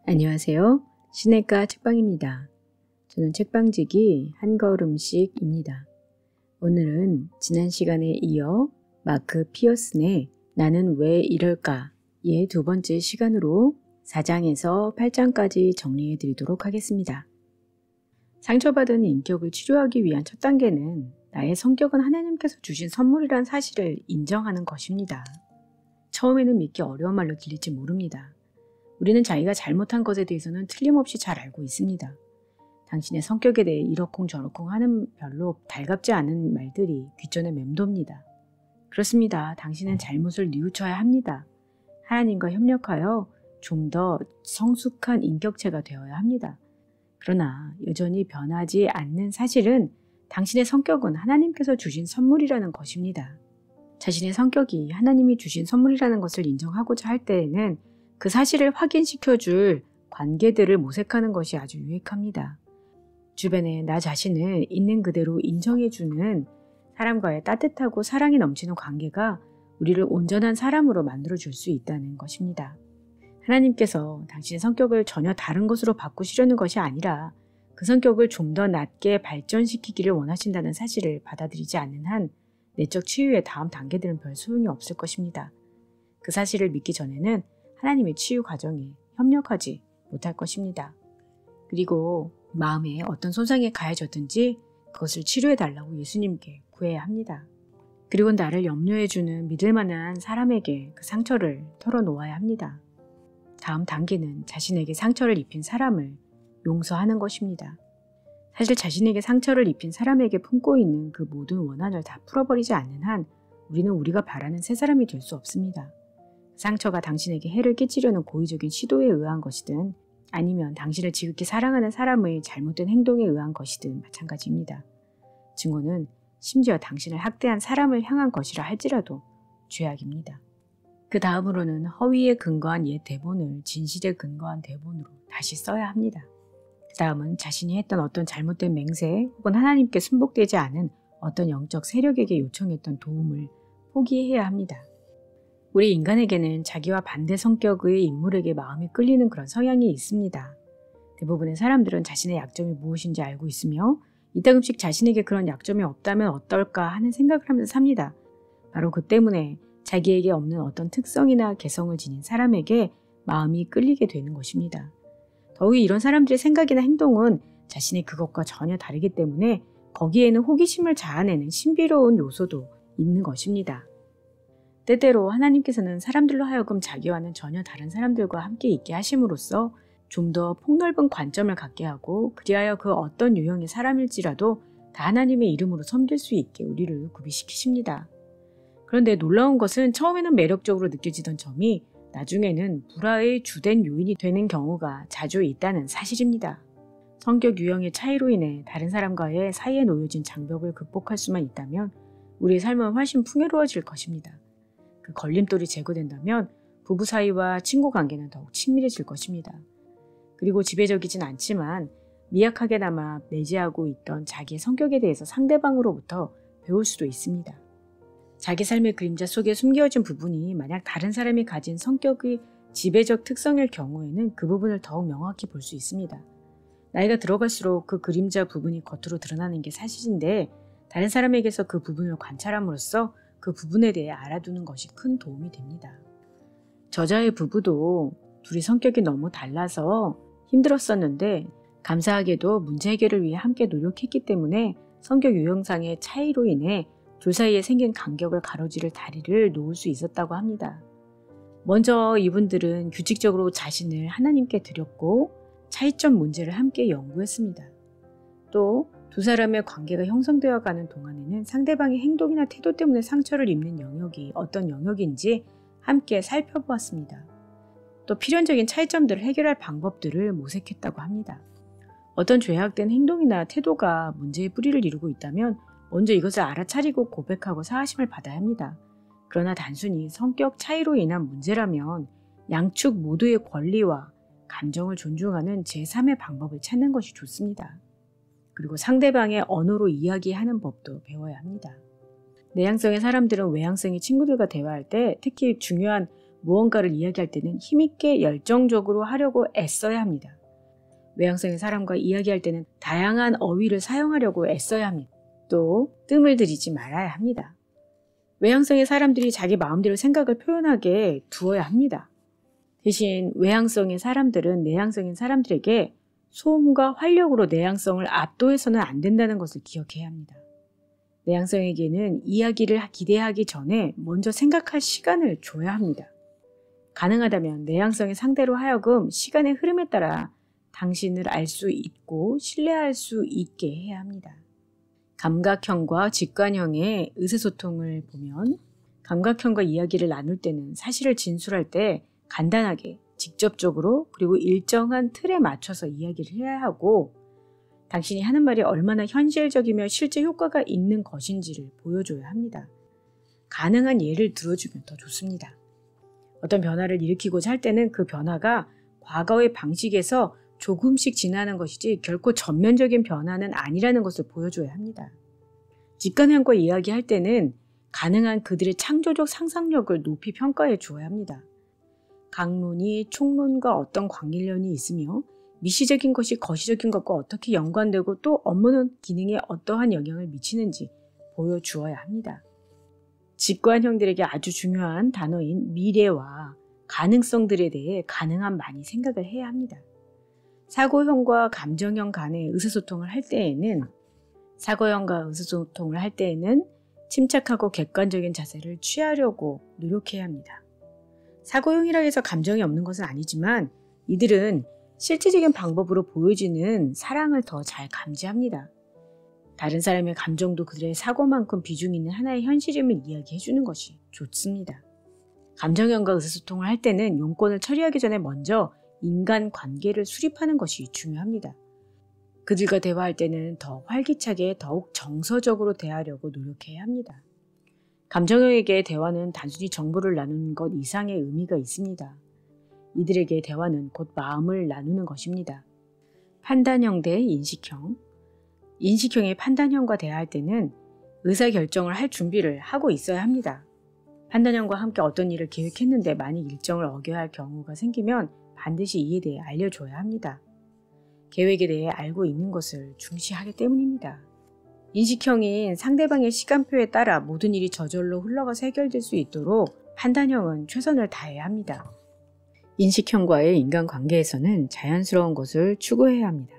안녕하세요. 시내가 책방입니다. 저는 책방지기 한걸음씩입니다. 오늘은 지난 시간에 이어 마크 피어슨의 나는 왜 이럴까의 두 번째 시간으로 4장에서 8장까지 정리해 드리도록 하겠습니다. 상처받은 인격을 치료하기 위한 첫 단계는 나의 성격은 하나님께서 주신 선물이란 사실을 인정하는 것입니다. 처음에는 믿기 어려운 말로 들릴지 모릅니다. 우리는 자기가 잘못한 것에 대해서는 틀림없이 잘 알고 있습니다. 당신의 성격에 대해 이러쿵저러쿵 하는 별로 달갑지 않은 말들이 귓전에 맴돕니다. 그렇습니다. 당신은 잘못을 뉘우쳐야 합니다. 하나님과 협력하여 좀 더 성숙한 인격체가 되어야 합니다. 그러나 여전히 변하지 않는 사실은 당신의 성격은 하나님께서 주신 선물이라는 것입니다. 자신의 성격이 하나님이 주신 선물이라는 것을 인정하고자 할 때에는 그 사실을 확인시켜줄 관계들을 모색하는 것이 아주 유익합니다. 주변에 나 자신을 있는 그대로 인정해주는 사람과의 따뜻하고 사랑이 넘치는 관계가 우리를 온전한 사람으로 만들어줄 수 있다는 것입니다. 하나님께서 당신의 성격을 전혀 다른 것으로 바꾸시려는 것이 아니라 그 성격을 좀 더 낮게 발전시키기를 원하신다는 사실을 받아들이지 않는 한 내적 치유의 다음 단계들은 별 소용이 없을 것입니다. 그 사실을 믿기 전에는 하나님의 치유 과정에 협력하지 못할 것입니다. 그리고 마음에 어떤 손상이 가해졌든지 그것을 치료해달라고 예수님께 구해야 합니다. 그리고 나를 염려해주는 믿을 만한 사람에게 그 상처를 털어놓아야 합니다. 다음 단계는 자신에게 상처를 입힌 사람을 용서하는 것입니다. 사실 자신에게 상처를 입힌 사람에게 품고 있는 그 모든 원한을 다 풀어버리지 않는 한 우리는 우리가 바라는 새 사람이 될 수 없습니다. 상처가 당신에게 해를 끼치려는 고의적인 시도에 의한 것이든 아니면 당신을 지극히 사랑하는 사람의 잘못된 행동에 의한 것이든 마찬가지입니다. 증오는 심지어 당신을 학대한 사람을 향한 것이라 할지라도 죄악입니다. 그 다음으로는 허위에 근거한 옛 대본을 진실에 근거한 대본으로 다시 써야 합니다. 그 다음은 자신이 했던 어떤 잘못된 맹세 혹은 하나님께 순복되지 않은 어떤 영적 세력에게 요청했던 도움을 포기해야 합니다. 우리 인간에게는 자기와 반대 성격의 인물에게 마음이 끌리는 그런 성향이 있습니다. 대부분의 사람들은 자신의 약점이 무엇인지 알고 있으며 이따금씩 자신에게 그런 약점이 없다면 어떨까 하는 생각을 하면서 삽니다. 바로 그 때문에 자기에게 없는 어떤 특성이나 개성을 지닌 사람에게 마음이 끌리게 되는 것입니다. 더욱이 이런 사람들의 생각이나 행동은 자신의 그것과 전혀 다르기 때문에 거기에는 호기심을 자아내는 신비로운 요소도 있는 것입니다. 때때로 하나님께서는 사람들로 하여금 자기와는 전혀 다른 사람들과 함께 있게 하심으로써 좀 더 폭넓은 관점을 갖게 하고 그리하여 그 어떤 유형의 사람일지라도 다 하나님의 이름으로 섬길 수 있게 우리를 구비시키십니다. 그런데 놀라운 것은 처음에는 매력적으로 느껴지던 점이 나중에는 불화의 주된 요인이 되는 경우가 자주 있다는 사실입니다. 성격 유형의 차이로 인해 다른 사람과의 사이에 놓여진 장벽을 극복할 수만 있다면 우리의 삶은 훨씬 풍요로워질 것입니다. 그 걸림돌이 제거된다면 부부 사이와 친구 관계는 더욱 친밀해질 것입니다. 그리고 지배적이진 않지만 미약하게나마 내재하고 있던 자기의 성격에 대해서 상대방으로부터 배울 수도 있습니다. 자기 삶의 그림자 속에 숨겨진 부분이 만약 다른 사람이 가진 성격의 지배적 특성일 경우에는 그 부분을 더욱 명확히 볼 수 있습니다. 나이가 들어갈수록 그 그림자 부분이 겉으로 드러나는 게 사실인데 다른 사람에게서 그 부분을 관찰함으로써 그 부분에 대해 알아두는 것이 큰 도움이 됩니다. 저자의 부부도 둘이 성격이 너무 달라서 힘들었었는데 감사하게도 문제 해결을 위해 함께 노력했기 때문에 성격 유형상의 차이로 인해 둘 사이에 생긴 간격을 가로지를 다리를 놓을 수 있었다고 합니다. 먼저 이분들은 규칙적으로 자신을 하나님께 드렸고 차이점 문제를 함께 연구했습니다. 또 두 사람의 관계가 형성되어 가는 동안에는 상대방의 행동이나 태도 때문에 상처를 입는 영역이 어떤 영역인지 함께 살펴보았습니다. 또 필연적인 차이점들을 해결할 방법들을 모색했다고 합니다. 어떤 죄악된 행동이나 태도가 문제의 뿌리를 이루고 있다면 먼저 이것을 알아차리고 고백하고 사하심을 받아야 합니다. 그러나 단순히 성격 차이로 인한 문제라면 양측 모두의 권리와 감정을 존중하는 제3의 방법을 찾는 것이 좋습니다. 그리고 상대방의 언어로 이야기하는 법도 배워야 합니다. 내향성의 사람들은 외향성의 친구들과 대화할 때 특히 중요한 무언가를 이야기할 때는 힘있게 열정적으로 하려고 애써야 합니다. 외향성의 사람과 이야기할 때는 다양한 어휘를 사용하려고 애써야 합니다. 또 뜸을 들이지 말아야 합니다. 외향성의 사람들이 자기 마음대로 생각을 표현하게 두어야 합니다. 대신 외향성의 사람들은 내향성인 사람들에게 소음과 활력으로 내향성을 압도해서는 안 된다는 것을 기억해야 합니다. 내향성에게는 이야기를 기대하기 전에 먼저 생각할 시간을 줘야 합니다. 가능하다면 내향성의 상대로 하여금 시간의 흐름에 따라 당신을 알 수 있고 신뢰할 수 있게 해야 합니다. 감각형과 직관형의 의사소통을 보면 감각형과 이야기를 나눌 때는 사실을 진술할 때 간단하게, 직접적으로 그리고 일정한 틀에 맞춰서 이야기를 해야 하고 당신이 하는 말이 얼마나 현실적이며 실제 효과가 있는 것인지를 보여줘야 합니다. 가능한 예를 들어주면 더 좋습니다. 어떤 변화를 일으키고자 할 때는 그 변화가 과거의 방식에서 조금씩 지나는 것이지 결코 전면적인 변화는 아니라는 것을 보여줘야 합니다. 직관형과 이야기할 때는 가능한 그들의 창조적 상상력을 높이 평가해 주어야 합니다. 강론이 총론과 어떤 관계련이 있으며 미시적인 것이 거시적인 것과 어떻게 연관되고 또 업무는 기능에 어떠한 영향을 미치는지 보여주어야 합니다. 직관형들에게 아주 중요한 단어인 미래와 가능성들에 대해 가능한 많이 생각을 해야 합니다. 사고형과 감정형 간의 의사소통을 할 때에는 침착하고 객관적인 자세를 취하려고 노력해야 합니다. 사고형이라 해서 감정이 없는 것은 아니지만 이들은 실질적인 방법으로 보여지는 사랑을 더 잘 감지합니다. 다른 사람의 감정도 그들의 사고만큼 비중 있는 하나의 현실임을 이야기해 주는 것이 좋습니다. 감정형과 의사소통을 할 때는 용건을 처리하기 전에 먼저 인간관계를 수립하는 것이 중요합니다. 그들과 대화할 때는 더 활기차게 더욱 정서적으로 대하려고 노력해야 합니다. 감정형에게 대화는 단순히 정보를 나누는 것 이상의 의미가 있습니다. 이들에게 대화는 곧 마음을 나누는 것입니다. 판단형 대 인식형. 인식형의 판단형과 대화할 때는 의사결정을 할 준비를 하고 있어야 합니다. 판단형과 함께 어떤 일을 계획했는데 만약 일정을 어겨야 할 경우가 생기면 반드시 이에 대해 알려줘야 합니다. 계획에 대해 알고 있는 것을 중시하기 때문입니다. 인식형인 상대방의 시간표에 따라 모든 일이 저절로 흘러가서 해결될 수 있도록 판단형은 최선을 다해야 합니다. 인식형과의 인간관계에서는 자연스러운 것을 추구해야 합니다.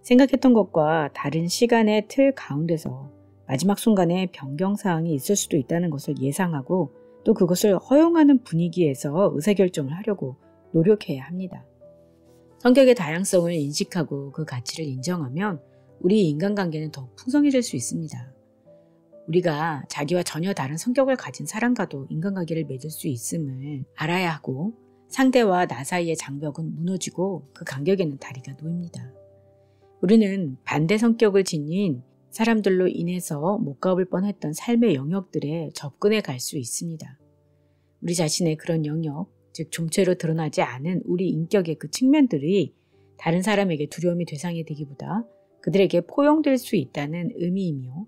생각했던 것과 다른 시간의 틀 가운데서 마지막 순간에 변경사항이 있을 수도 있다는 것을 예상하고 또 그것을 허용하는 분위기에서 의사결정을 하려고 노력해야 합니다. 성격의 다양성을 인식하고 그 가치를 인정하면 우리 인간관계는 더욱 풍성해질 수 있습니다. 우리가 자기와 전혀 다른 성격을 가진 사람과도 인간관계를 맺을 수 있음을 알아야 하고 상대와 나 사이의 장벽은 무너지고 그 간격에는 다리가 놓입니다. 우리는 반대 성격을 지닌 사람들로 인해서 못 가볼 뻔했던 삶의 영역들에 접근해 갈 수 있습니다. 우리 자신의 그런 영역, 즉 좀처럼 드러나지 않은 우리 인격의 그 측면들이 다른 사람에게 두려움의 대상이 되기보다 그들에게 포용될 수 있다는 의미이며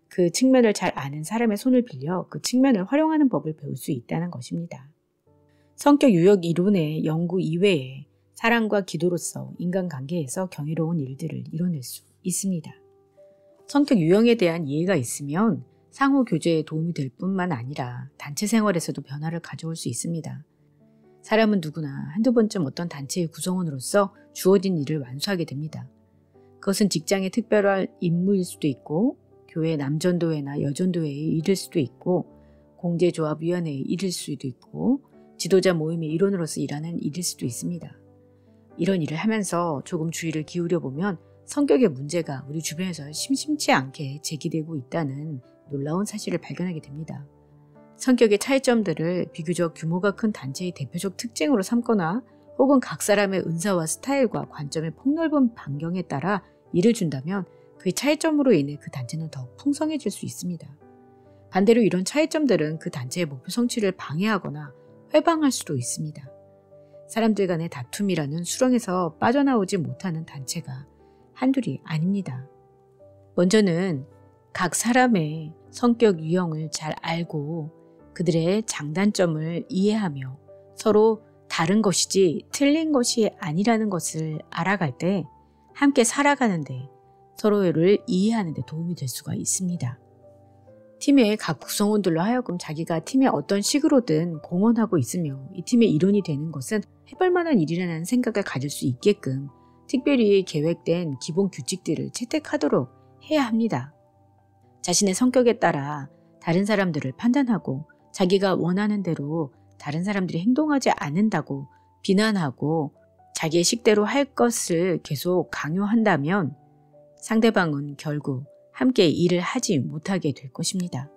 그 측면을 잘 아는 사람의 손을 빌려 그 측면을 활용하는 법을 배울 수 있다는 것입니다. 성격 유형 이론의 연구 이외에 사랑과 기도로서 인간관계에서 경이로운 일들을 이뤄낼 수 있습니다. 성격 유형에 대한 이해가 있으면 상호 교제에 도움이 될 뿐만 아니라 단체 생활에서도 변화를 가져올 수 있습니다. 사람은 누구나 한두 번쯤 어떤 단체의 구성원으로서 주어진 일을 완수하게 됩니다. 그것은 직장의 특별한 임무일 수도 있고 교회 남전도회나 여전도회의 일일 수도 있고 공제조합위원회의 일일 수도 있고 지도자 모임의 일원으로서 일하는 일일 수도 있습니다. 이런 일을 하면서 조금 주의를 기울여보면 성격의 문제가 우리 주변에서 심심치 않게 제기되고 있다는 놀라운 사실을 발견하게 됩니다. 성격의 차이점들을 비교적 규모가 큰 단체의 대표적 특징으로 삼거나 혹은 각 사람의 은사와 스타일과 관점의 폭넓은 반경에 따라 일을 준다면 그 차이점으로 인해 그 단체는 더욱 풍성해질 수 있습니다. 반대로 이런 차이점들은 그 단체의 목표 성취를 방해하거나 회방할 수도 있습니다. 사람들 간의 다툼이라는 수렁에서 빠져나오지 못하는 단체가 한둘이 아닙니다. 먼저는 각 사람의 성격 유형을 잘 알고 그들의 장단점을 이해하며 서로 다른 것이지 틀린 것이 아니라는 것을 알아갈 때 함께 살아가는데 서로를 이해하는 데 도움이 될 수가 있습니다. 팀의 각 구성원들로 하여금 자기가 팀에 어떤 식으로든 공헌하고 있으며 이 팀의 일원이 되는 것은 해볼 만한 일이라는 생각을 가질 수 있게끔 특별히 계획된 기본 규칙들을 채택하도록 해야 합니다. 자신의 성격에 따라 다른 사람들을 판단하고 자기가 원하는 대로 다른 사람들이 행동하지 않는다고 비난하고 자기의 식대로 할 것을 계속 강요한다면 상대방은 결국 함께 일을 하지 못하게 될 것입니다.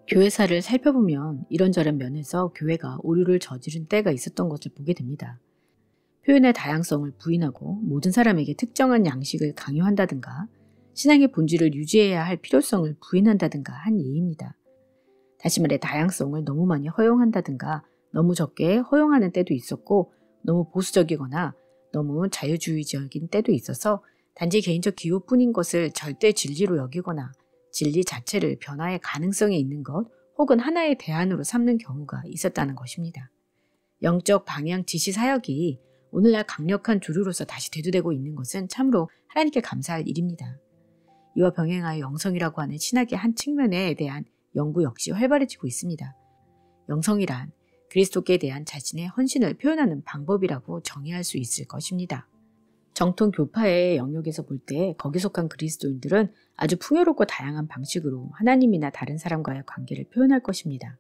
교회사를 살펴보면 이런저런 면에서 교회가 오류를 저지른 때가 있었던 것을 보게 됩니다. 표현의 다양성을 부인하고 모든 사람에게 특정한 양식을 강요한다든가 신앙의 본질을 유지해야 할 필요성을 부인한다든가 한 예입니다. 다시 말해 다양성을 너무 많이 허용한다든가 너무 적게 허용하는 때도 있었고 너무 보수적이거나 너무 자유주의적인 때도 있어서 단지 개인적 기호뿐인 것을 절대 진리로 여기거나 진리 자체를 변화의 가능성이 있는 것 혹은 하나의 대안으로 삼는 경우가 있었다는 것입니다. 영적 방향 지시 사역이 오늘날 강력한 주류로서 다시 대두되고 있는 것은 참으로 하나님께 감사할 일입니다. 이와 병행하여 영성이라고 하는 신학의 한 측면에 대한 연구 역시 활발해지고 있습니다. 영성이란 그리스도께 대한 자신의 헌신을 표현하는 방법이라고 정의할 수 있을 것입니다. 정통 교파의 영역에서 볼 때 거기 속한 그리스도인들은 아주 풍요롭고 다양한 방식으로 하나님이나 다른 사람과의 관계를 표현할 것입니다.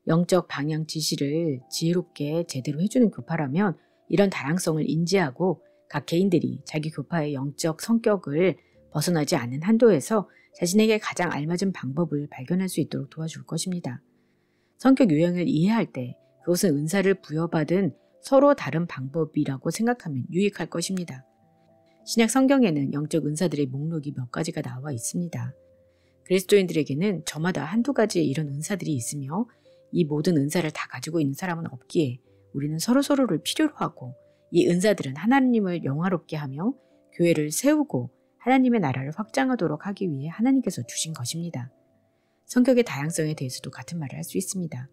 영적 방향 지시를 지혜롭게 제대로 해주는 교파라면 이런 다양성을 인지하고 각 개인들이 자기 교파의 영적 성격을 벗어나지 않는 한도에서 자신에게 가장 알맞은 방법을 발견할 수 있도록 도와줄 것입니다. 성격 유형을 이해할 때 그것은 은사를 부여받은 서로 다른 방법이라고 생각하면 유익할 것입니다. 신약 성경에는 영적 은사들의 목록이 몇 가지가 나와 있습니다. 그리스도인들에게는 저마다 한두 가지의 이런 은사들이 있으며 이 모든 은사를 다 가지고 있는 사람은 없기에 우리는 서로서로를 필요로 하고 이 은사들은 하나님을 영화롭게 하며 교회를 세우고 하나님의 나라를 확장하도록 하기 위해 하나님께서 주신 것입니다. 성격의 다양성에 대해서도 같은 말을 할 수 있습니다.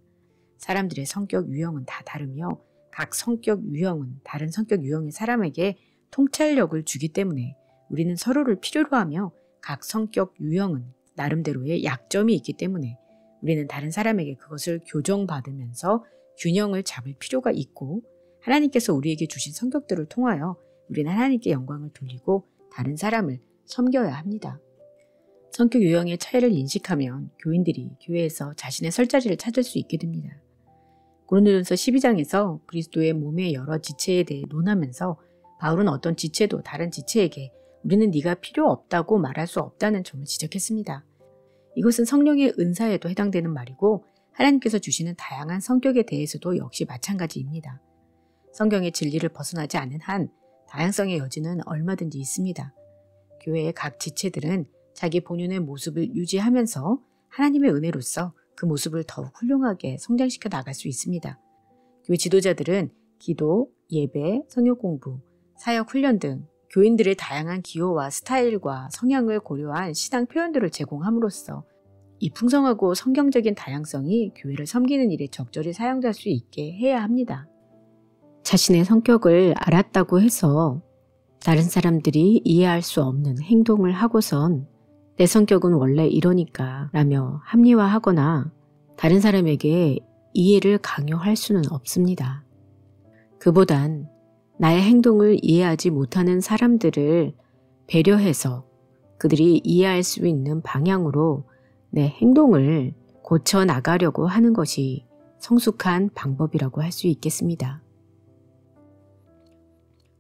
사람들의 성격 유형은 다 다르며 각 성격 유형은 다른 성격 유형의 사람에게 통찰력을 주기 때문에 우리는 서로를 필요로 하며 각 성격 유형은 나름대로의 약점이 있기 때문에 우리는 다른 사람에게 그것을 교정받으면서 균형을 잡을 필요가 있고 하나님께서 우리에게 주신 성격들을 통하여 우리는 하나님께 영광을 돌리고 다른 사람을 섬겨야 합니다. 성격 유형의 차이를 인식하면 교인들이 교회에서 자신의 설 자리를 찾을 수 있게 됩니다. 고린도전서 12장에서 그리스도의 몸의 여러 지체에 대해 논하면서 바울은 어떤 지체도 다른 지체에게 우리는 네가 필요 없다고 말할 수 없다는 점을 지적했습니다. 이것은 성령의 은사에도 해당되는 말이고 하나님께서 주시는 다양한 성격에 대해서도 역시 마찬가지입니다. 성경의 진리를 벗어나지 않는 한 다양성의 여지는 얼마든지 있습니다. 교회의 각 지체들은 자기 본연의 모습을 유지하면서 하나님의 은혜로서 그 모습을 더욱 훌륭하게 성장시켜 나갈 수 있습니다. 교회 지도자들은 기도, 예배, 성역 공부, 사역 훈련 등 교인들의 다양한 기호와 스타일과 성향을 고려한 신앙 표현들을 제공함으로써 이 풍성하고 성경적인 다양성이 교회를 섬기는 일에 적절히 사용될 수 있게 해야 합니다. 자신의 성격을 알았다고 해서 다른 사람들이 이해할 수 없는 행동을 하고선 내 성격은 원래 이러니까 라며 합리화하거나 다른 사람에게 이해를 강요할 수는 없습니다. 그보단 나의 행동을 이해하지 못하는 사람들을 배려해서 그들이 이해할 수 있는 방향으로 내 행동을 고쳐 나가려고 하는 것이 성숙한 방법이라고 할 수 있겠습니다.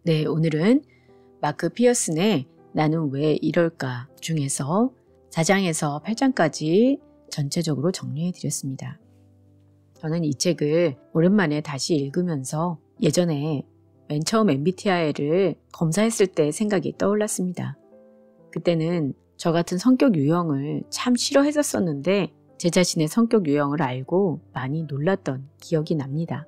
네, 오늘은 마크 피어슨의 나는 왜 이럴까 중에서 4장에서 8장까지 전체적으로 정리해 드렸습니다. 저는 이 책을 오랜만에 다시 읽으면서 예전에 맨 처음 MBTI를 검사했을 때 생각이 떠올랐습니다. 그때는 저 같은 성격 유형을 참 싫어했었는데 제 자신의 성격 유형을 알고 많이 놀랐던 기억이 납니다.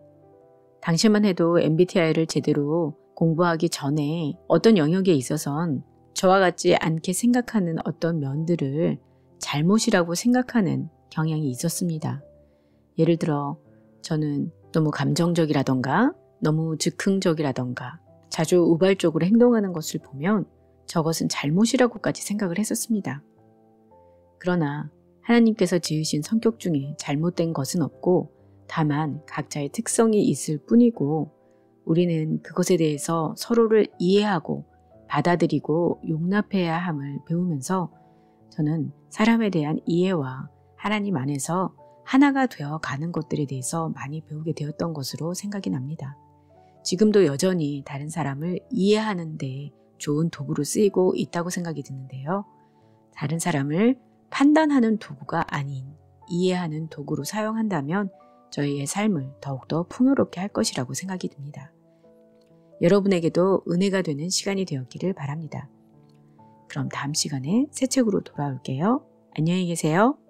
당시만 해도 MBTI를 제대로 공부하기 전에 어떤 영역에 있어선 저와 같지 않게 생각하는 어떤 면들을 잘못이라고 생각하는 경향이 있었습니다. 예를 들어 저는 너무 감정적이라던가 너무 즉흥적이라던가 자주 우발적으로 행동하는 것을 보면 저것은 잘못이라고까지 생각을 했었습니다. 그러나 하나님께서 지으신 성격 중에 잘못된 것은 없고 다만 각자의 특성이 있을 뿐이고 우리는 그것에 대해서 서로를 이해하고 받아들이고 용납해야 함을 배우면서 저는 사람에 대한 이해와 하나님 안에서 하나가 되어 가는 것들에 대해서 많이 배우게 되었던 것으로 생각이 납니다. 지금도 여전히 다른 사람을 이해하는 데 좋은 도구로 쓰이고 있다고 생각이 드는데요. 다른 사람을 판단하는 도구가 아닌 이해하는 도구로 사용한다면 저희의 삶을 더욱더 풍요롭게 할 것이라고 생각이 듭니다. 여러분에게도 은혜가 되는 시간이 되었기를 바랍니다. 그럼 다음 시간에 새 책으로 돌아올게요. 안녕히 계세요.